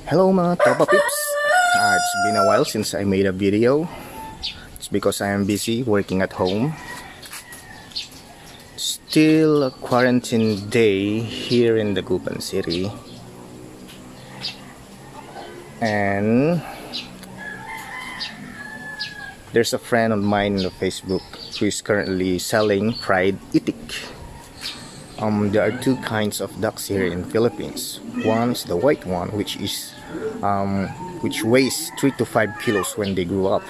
Hello mga tropa pips! It's been a while since I made a video. It's because I am busy working at home. Still a quarantine day here in the Gupan City. And there's a friend of mine on Facebook who is currently selling fried itik. There are two kinds of ducks here in Philippines. One's the white one, which weighs 3 to 5 kilos when they grow up,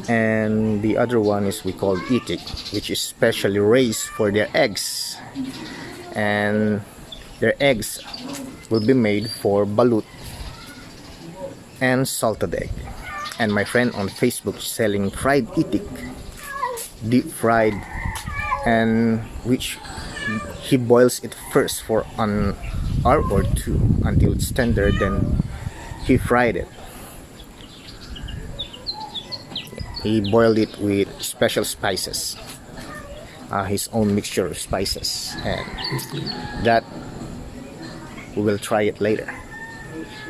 and the other one is we call Itik, which is specially raised for their eggs, and their eggs will be made for balut and salted egg. And my friend on Facebook is selling fried Itik, deep fried, and which he boils it first for an hour or two until it's tender, then he fried it. He boiled it with special spices, his own mixture of spices, and that we will try it later.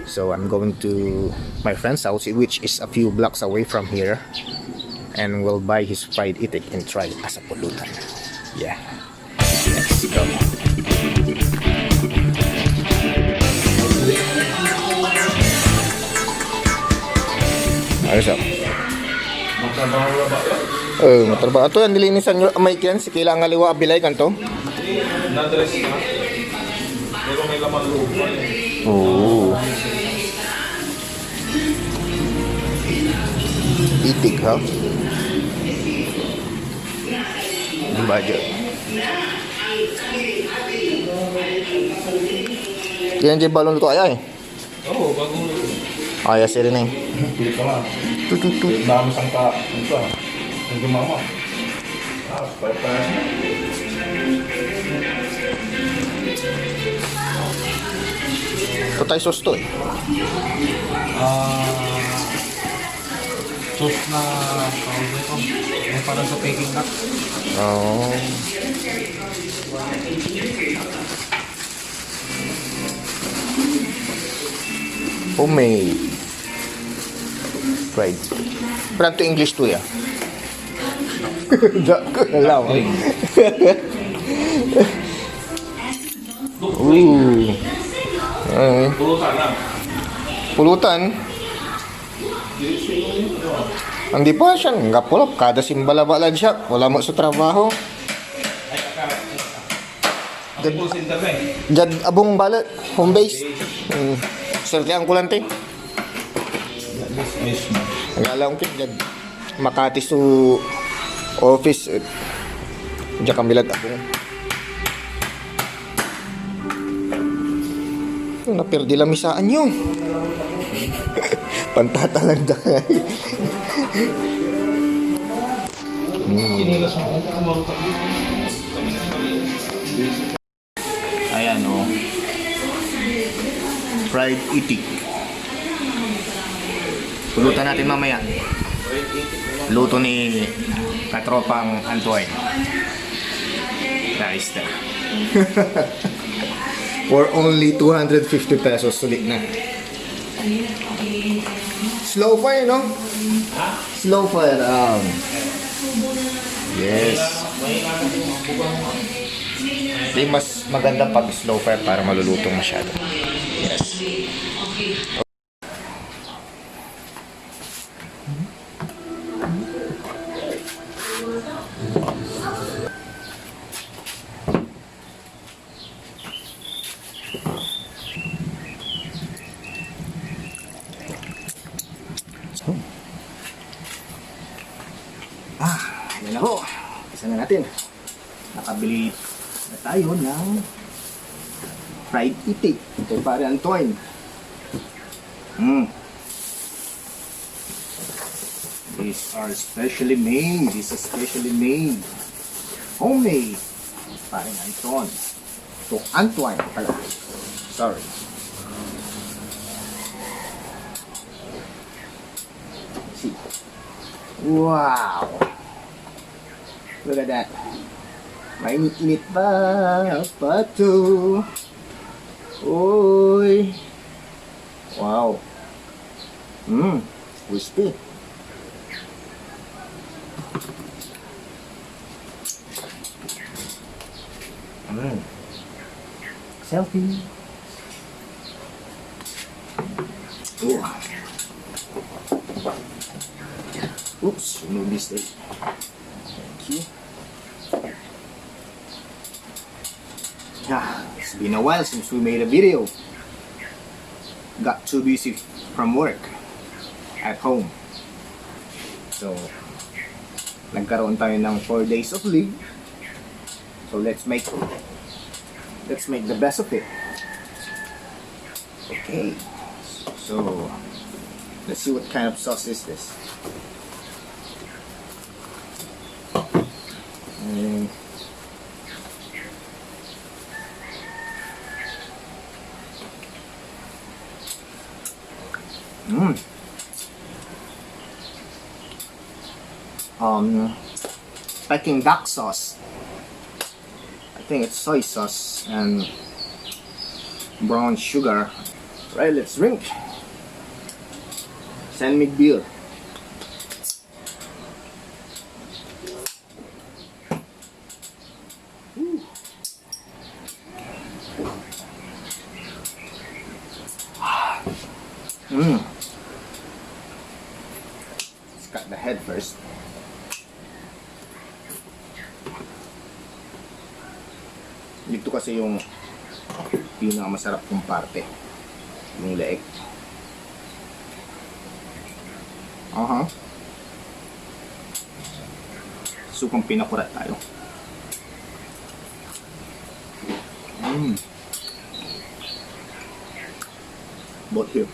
So I'm going to my friend's house, which is a few blocks away from here, and we'll buy his fried itik and try it as a pulutan. Yeah, let's go. Ayos up. Matrabaho. Ato yan, nilinisan nyo. May kiyan, si kailangan ngaliwa abilay kanto. Na-dress na. Pero may laman loob pa eh. Oo. Itik, ha? Yung budget. Yan dyan balon luto ay. Oo, bagong luto. Ay, asi rin eh. Pili ka lang. Tututut. Dami sang ka. Ito ah. Hindi mama. Pare-pare. Ito tayo sauce to eh. Sauce na powder ko. Yung parang sa peking duck. Oh. Homemade fried. Parang to English to ya. Alam. Ooh. Pulutan lang. Pulutan. Hindi pa siya. Nga pulap. Kada simbalabalan siya. Wala mo sa trabaho. Ay, Ang full center na eh. Jad abong balat. Home base. Serti ang kulante. Nagala kong jad Makati su office. Diyan kamilat abong. Napirdi lang misaan nyo. Pantatalan dahil. Ayan o. Fried itik. Pulutan natin mamaya. Luto ni katropang Antoine. Guys na. For only 250 pesos, sulit na. Slow fire, no? Slow fire. Yes. Di mas maganda pag slow fire para malulutong masyado. Yes. Yan na ho. Isa na natin. Nakabili na tayo ng fried itik. Ito pare Antoine. These are specially made. This is specially made. Homemade. Pare Antoine. Ito Antoine pala. Sorry. See. Wow. Look at that. Mainit-init pa. Pato. Oy. Wow. Mmm, crispy. Mmm. Selfie. Ooh. Oops, remove this thing. Thank you. Yeah, it's been a while since we made a video. Got too busy from work at home. So, nagkaroon tayo ng 4 days of leave. So let's make the best of it. Okay. So, let's see what kind of sauce is this. And Peking duck sauce. I think it's soy sauce and brown sugar. Right, let's drink. Send me beer. Let's cut the head first. Dito kasi yung pinakamasarap kong parte, yung leeg. Supang pinakurat tayo. Both here.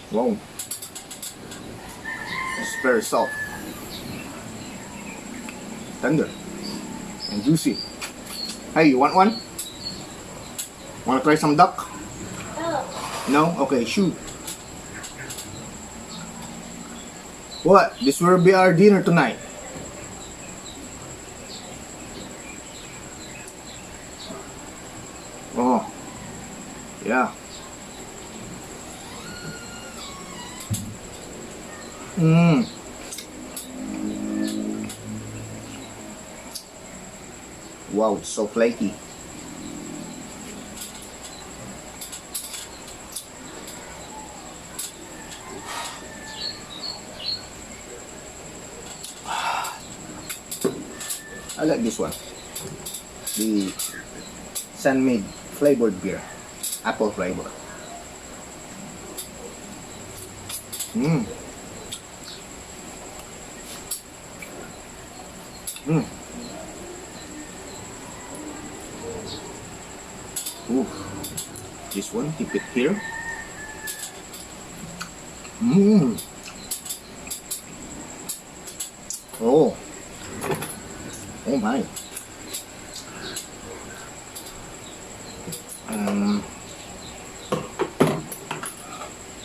Wow, it's very soft, tender, and juicy. Hey, you want one? Wanna try some duck? No? Okay, shoot. What? This will be our dinner tonight. Oh, yeah. Wow, it's so flaky. I like this one. The Sun-made flavored beer. Apple flavor. Ooh, this one, keep it here. Oh, oh my.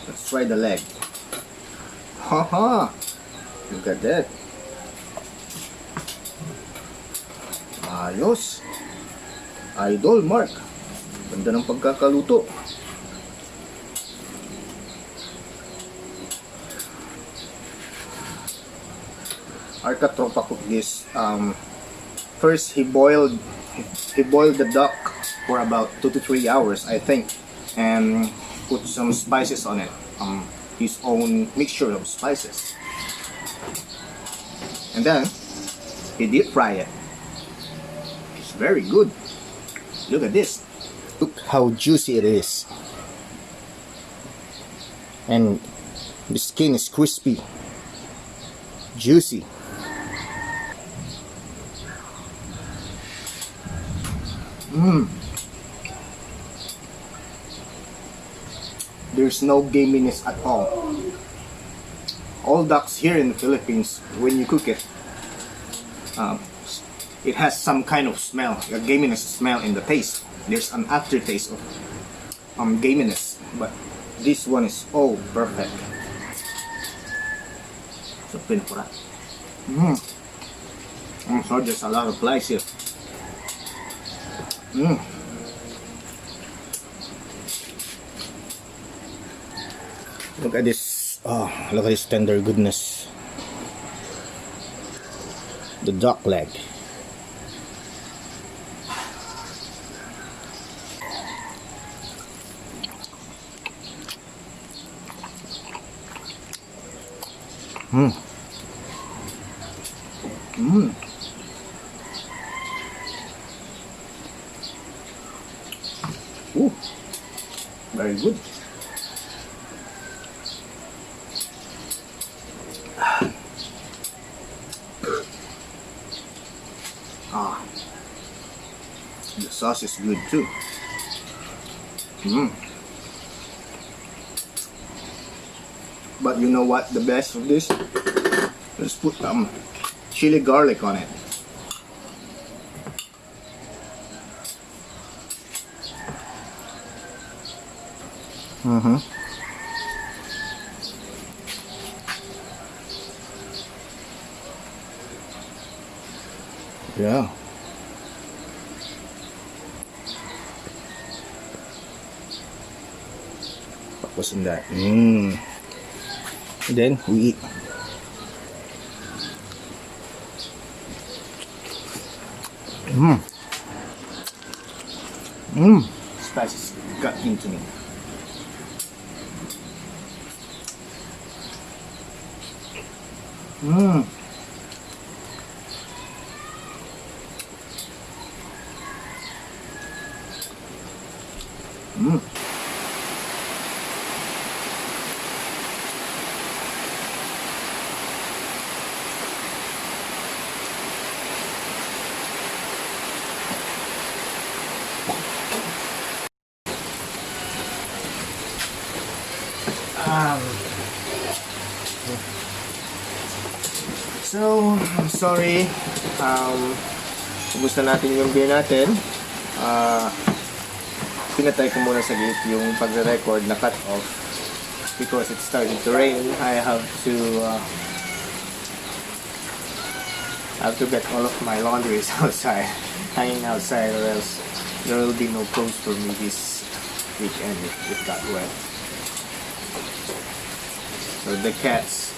Let's try the leg. Haha, look at that. Ayos. Idol Mark. Ganda ng pagkakaluto. Our katropa cooked this. First he boiled the duck for about 2 to 3 hours, I think, and put some spices on it. His own mixture of spices. And then he deep fry it. It's very good. Look at this. Look how juicy it is. And the skin is crispy, juicy. There's no gaminess at all. All ducks here in the Philippines, when you cook it, it has some kind of smell, a gaminess smell in the taste. There's an aftertaste of gaminess, but this one is perfect. So pinapura. So there's a lot of flies here. Look at this. Oh, look at this tender goodness. The duck leg. Ooh, very good. The sauce is good too. But you know what? The best of this? Let's put chili garlic on it. Yeah. What was in that? Then we eat. Spices got into me. So, I'm sorry. Ubus na natin yung beer natin. Pinatay ko muna sa gate yung pagre-record na cut off because it started to rain. I have to get all of my laundries outside, hanging outside, or else there will be no clothes for me this weekend if it got wet. So the cats.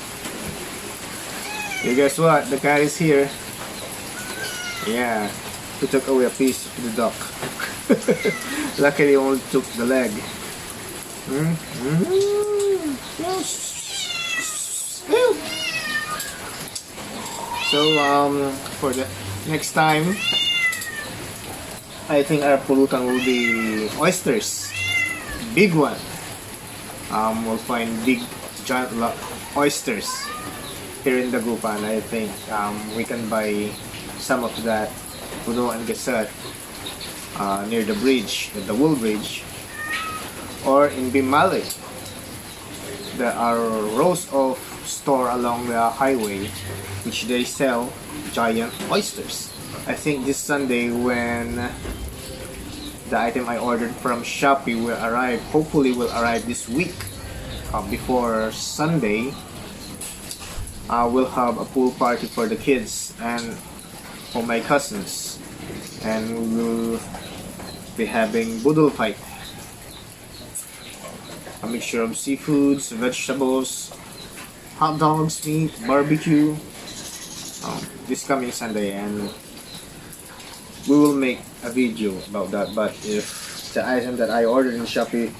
You guess what? The cat is here. Yeah, he took away a piece of the duck. Luckily, only took the leg. So, for the next time, I think our pulutan will be oysters. Big one. We'll find big, giant oysters here in Dagupan. I think we can buy some of that puno and gasat near the bridge, the Wool Bridge, or in Bimali. There are rows of store along the highway which they sell giant oysters. I think this Sunday when the item I ordered from Shopee will arrive, hopefully will arrive this week. Before Sunday, we'll have a pool party for the kids and for my cousins, and we'll be having budol fight, a mixture of seafoods, vegetables, hot dogs, meat, barbecue, this coming Sunday, and we will make a video about that. But if the item that I ordered in Shopee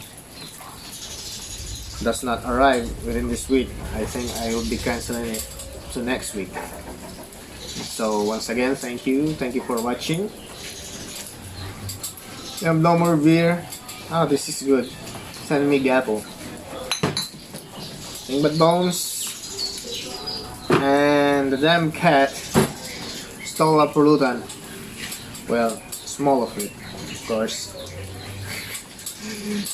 does not arrive within this week, I think I will be canceling it to next week. So once again, thank you for watching. We have no more beer. Oh, this is good. Send me gapo. Nothing but bones. And the damn cat stole a pulutan. Well, small of it, of course.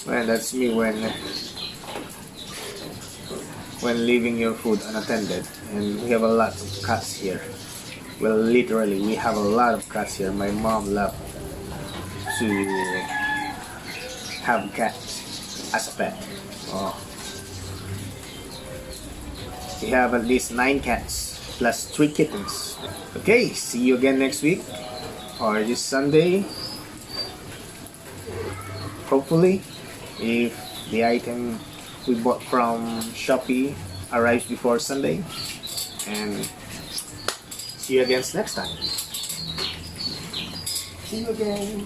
Well, that's me when leaving your food unattended, and we have a lot of cats here. Well, literally, we have a lot of cats here. My mom loved to have cats as a pet. Oh. We have at least 9 cats plus 3 kittens. Okay, see you again next week or this Sunday. Hopefully, if the item we bought from Shopee arrives before Sunday. And see you again next time. See you again.